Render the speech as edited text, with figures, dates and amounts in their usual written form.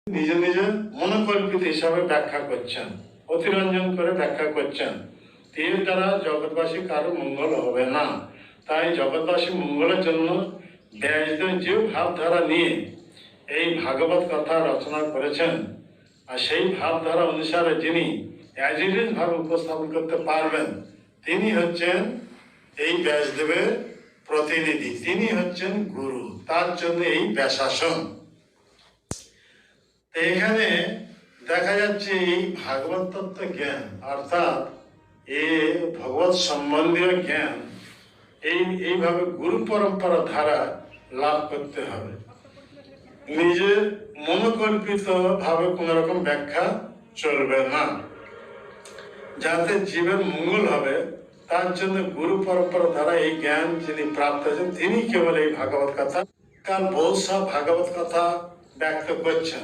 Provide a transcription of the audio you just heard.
নিজে নিজে মনোকল্পিত হিসাবে ব্যাখ্যা করছেন, অতিরঞ্জন করে ব্যাখ্যা করছেন। এর দ্বারা জগৎবাসী কারো মঙ্গল হবে না। তাই জগৎবাসী মঙ্গলের জন্য ব্যাসদেব যে ভাবধারা নিয়ে এই ভাগবত কথা রচনা করেছেন, আর সেই ভাবধারা অনুসারে যিনি অ্যাজ ইট ইজ ভাবে উপস্থাপন করতে পারবেন, তিনি হচ্ছেন এই ব্যাসদেবের প্রতিনিধি, তিনি হচ্ছেন গুরু। তার জন্য এই ব্যাসাসন। এখানে দেখা যাচ্ছে এই ভাগবত তত্ত্ব জ্ঞান অর্থাৎ ভগবত সম্বন্ধীয় জ্ঞান এইভাবে গুরু পরম্পরা ধারা লাভ করতে হবে। নিজের মনোকল্পিত ভাবে কোন রকম ব্যাখ্যা চলবে না। যাতে জীবের মঙ্গল হবে তার জন্য গুরু পরম্পরা দ্বারা এই জ্ঞান যিনি প্রাপ্ত হয়েছেন, তিনি কেবল এই ভাগবত কথা কাল বহু সব ভাগবত কথা ব্যক্ত করছেন।